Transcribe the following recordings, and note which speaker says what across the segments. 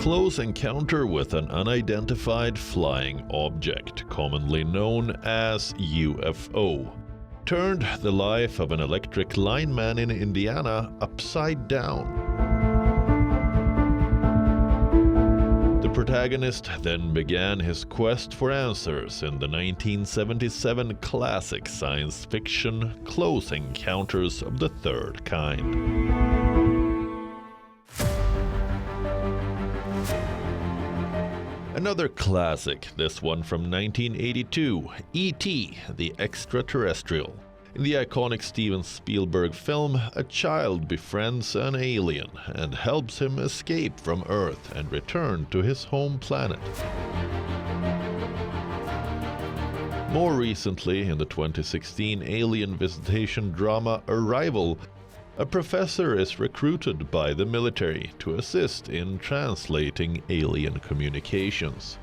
Speaker 1: close encounter with an unidentified flying object, commonly known as UFO, turned the life of an electric lineman in Indiana upside down. The protagonist then began his quest for answers in the 1977 classic science fiction Close Encounters of the Third Kind. Another classic, this one from 1982, E.T. the Extraterrestrial. In the iconic Steven Spielberg film, a child befriends an alien and helps him escape from Earth and return to his home planet. More recently, in the 2016 alien visitation drama Arrival, a professor is recruited by the military to assist in translating alien communications.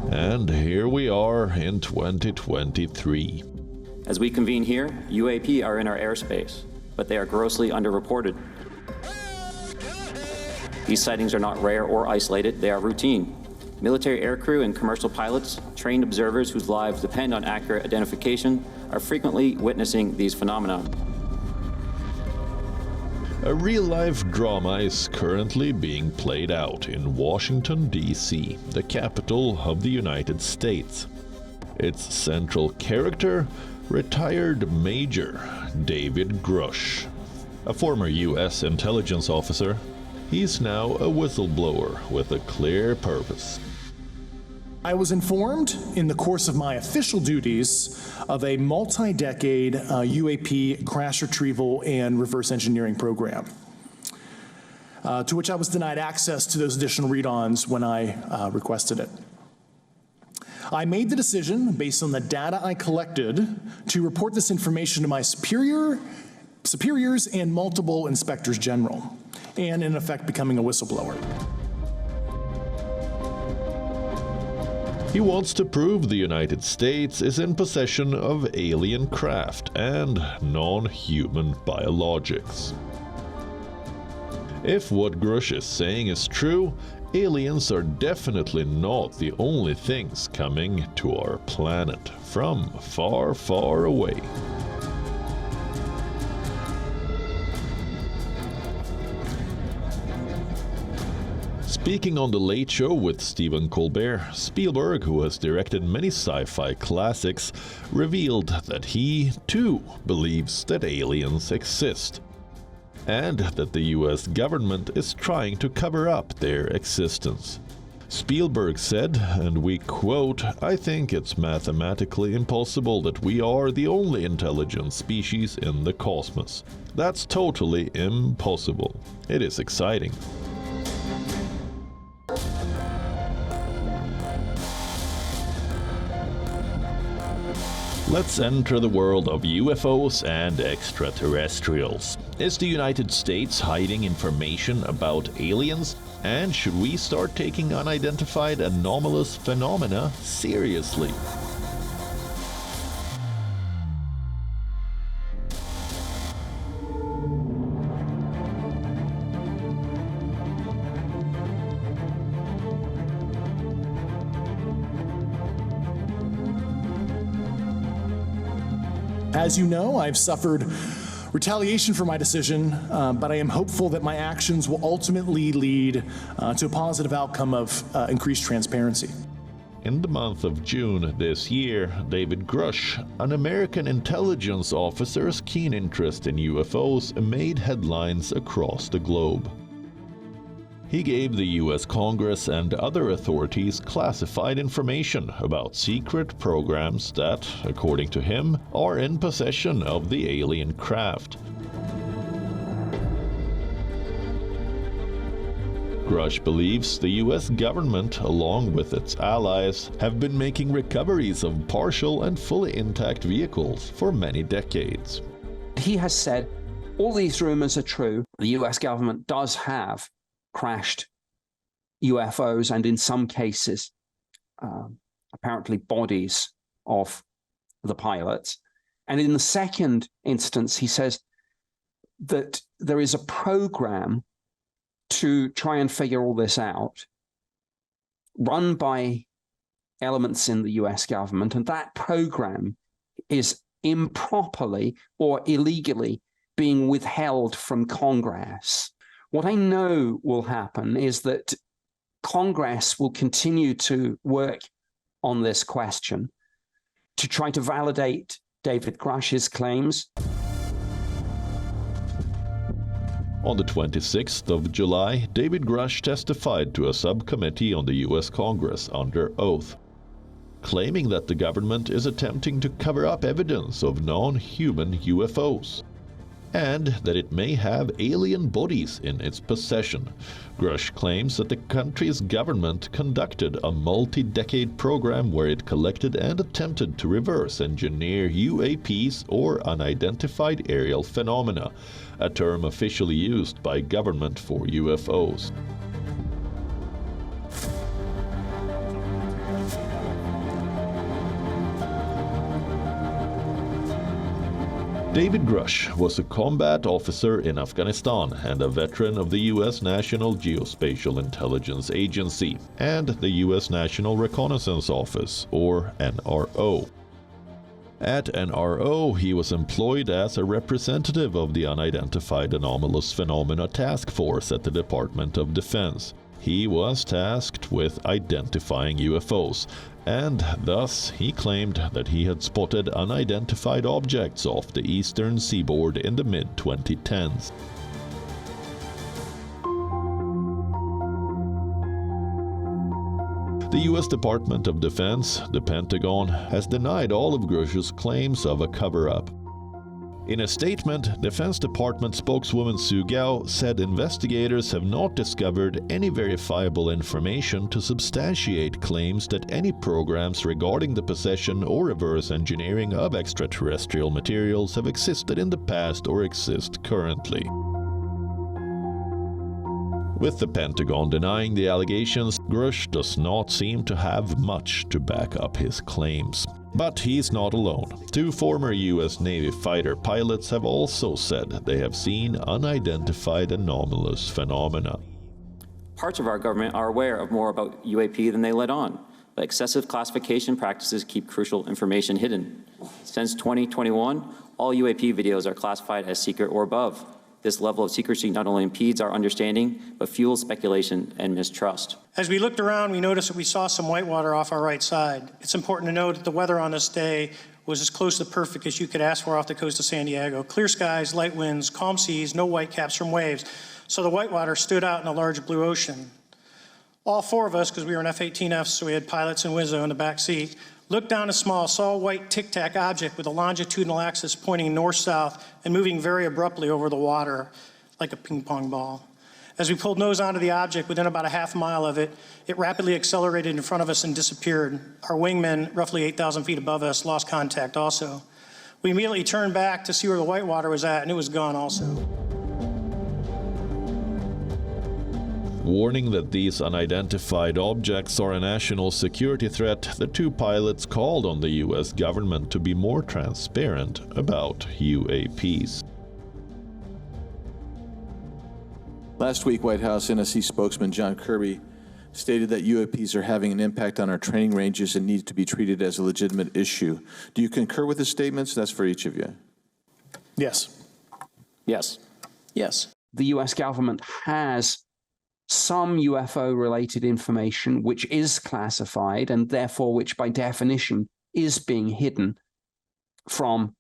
Speaker 1: And here we are in 2023.
Speaker 2: As we convene here, UAP are in our airspace, but they are grossly underreported. These sightings are not rare or isolated, they are routine. Military aircrew and commercial pilots, trained observers whose lives depend on accurate identification, are frequently witnessing these phenomena.
Speaker 1: A real-life drama is currently being played out in Washington, D.C., the capital of the United States. Its central character, retired Major David Grusch, a former U.S. intelligence officer. He's now a whistleblower with a clear purpose.
Speaker 3: I was informed in the course of my official duties of a multi-decade UAP crash retrieval and reverse engineering program, to which I was denied access to those additional read-ons when I requested it. I made the decision, based on the data I collected, to report this information to my superiors and multiple inspectors general, and in effect becoming a whistleblower.
Speaker 1: He wants to prove the United States is in possession of alien craft and non-human biologics. If what Grusch is saying is true, aliens are definitely not the only things coming to our planet from far, far away. Speaking on The Late Show with Stephen Colbert, Spielberg, who has directed many sci-fi classics, revealed that he, too, believes that aliens exist, and that the US government is trying to cover up their existence. Spielberg said, and we quote, "I think it's mathematically impossible that we are the only intelligent species in the cosmos. That's totally impossible. It is exciting." Let's enter the world of UFOs and extraterrestrials. Is the United States hiding information about aliens? And should we start taking unidentified anomalous phenomena seriously?
Speaker 3: As you know, I've suffered retaliation for my decision, but I am hopeful that my actions will ultimately lead to a positive outcome of increased transparency.
Speaker 1: In the month of June this year, David Grusch, an American intelligence officer's keen interest in UFOs, made headlines across the globe. He gave the US Congress and other authorities classified information about secret programs that, according to him, are in possession of the alien craft. Grusch believes the US government, along with its allies, have been making recoveries of partial and fully intact vehicles for many decades.
Speaker 4: He has said all these rumors are true. The US government does have crashed UFOs, and in some cases, apparently bodies of the pilots. And in the second instance, he says, that there is a program to try and figure all this out, run by elements in the US government, and that program is improperly or illegally being withheld from Congress. What I know will happen is that Congress will continue to work on this question to try to validate David Grusch's claims.
Speaker 1: On the 26th of July, David Grusch testified to a subcommittee on the U.S. Congress under oath, claiming that the government is attempting to cover up evidence of non-human UFOs, and that it may have alien bodies in its possession. Grusch claims that the country's government conducted a multi-decade program where it collected and attempted to reverse engineer UAPs, or unidentified aerial phenomena, a term officially used by government for UFOs. David Grusch was a combat officer in Afghanistan and a veteran of the U.S. National Geospatial Intelligence Agency and the U.S. National Reconnaissance Office, or NRO. At NRO, he was employed as a representative of the Unidentified Anomalous Phenomena Task Force at the Department of Defense. He was tasked with identifying UFOs, and thus he claimed that he had spotted unidentified objects off the eastern seaboard in the mid-2010s. The U.S. Department of Defense, the Pentagon, has denied all of Grusch's claims of a cover-up. In a statement, Defense Department spokeswoman Sue Gao said investigators have not discovered any verifiable information to substantiate claims that any programs regarding the possession or reverse engineering of extraterrestrial materials have existed in the past or exist currently. With the Pentagon denying the allegations, Grusch does not seem to have much to back up his claims. But he's not alone. Two former U.S. Navy fighter pilots have also said they have seen unidentified anomalous phenomena.
Speaker 2: Parts of our government are aware of more about UAP than they let on, but excessive classification practices keep crucial information hidden. Since 2021, all UAP videos are classified as secret or above. This level of secrecy not only impedes our understanding, but fuels speculation and mistrust.
Speaker 5: As we looked around, we noticed that we saw some whitewater off our right side. It's important to note that the weather on this day was as close to perfect as you could ask for off the coast of San Diego. Clear skies, light winds, calm seas, no whitecaps from waves. So the whitewater stood out in a large blue ocean. All four of us, because we were in F-18Fs, so we had pilots and Wizzo in the back seat, looked down a small, saw a white tic-tac object with a longitudinal axis pointing north-south and moving very abruptly over the water like a ping-pong ball. As we pulled nose onto the object, within about a half mile of it, it rapidly accelerated in front of us and disappeared. Our wingmen, roughly 8,000 feet above us, lost contact also. We immediately turned back to see where the whitewater was at, and it was gone also.
Speaker 1: Warning that these unidentified objects are a national security threat, the two pilots called on the U.S. government to be more transparent about UAPs.
Speaker 6: Last week, White House NSC spokesman John Kirby stated that UAPs are having an impact on our training ranges and need to be treated as a legitimate issue. Do you concur with his statements? That's for each of you.
Speaker 3: Yes.
Speaker 2: Yes.
Speaker 3: Yes.
Speaker 4: The US government has some UFO-related information which is classified and therefore which by definition is being hidden from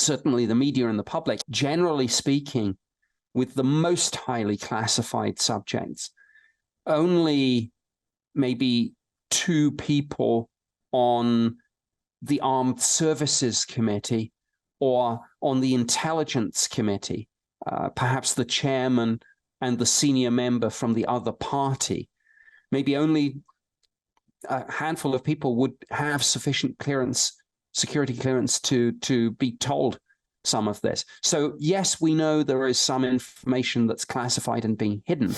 Speaker 4: certainly the media and the public. Generally speaking, with the most highly classified subjects, only maybe two people on the Armed Services Committee or on the Intelligence Committee, perhaps the chairman and the senior member from the other party, maybe only a handful of people would have sufficient clearance, security clearance to be told some of this. So yes, we know there is some information that's classified and being hidden.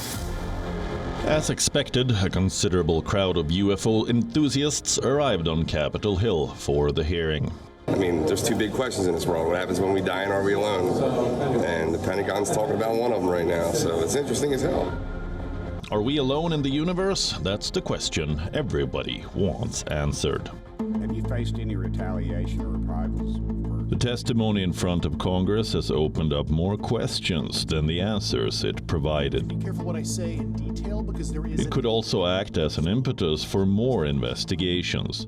Speaker 1: As expected, a considerable crowd of UFO enthusiasts arrived on Capitol Hill for the hearing.
Speaker 7: I mean, there's two big questions in this world. What happens when we die and are we alone? And the Pentagon's talking about one of them right now, so it's interesting as hell.
Speaker 1: Are we alone in the universe? That's the question everybody wants answered.
Speaker 8: Have you faced any retaliation or reprisals?
Speaker 1: The testimony in front of Congress has opened up more questions than the answers it provided.
Speaker 3: Be careful what I say in detail because there is
Speaker 1: It could also act as an impetus for more investigations.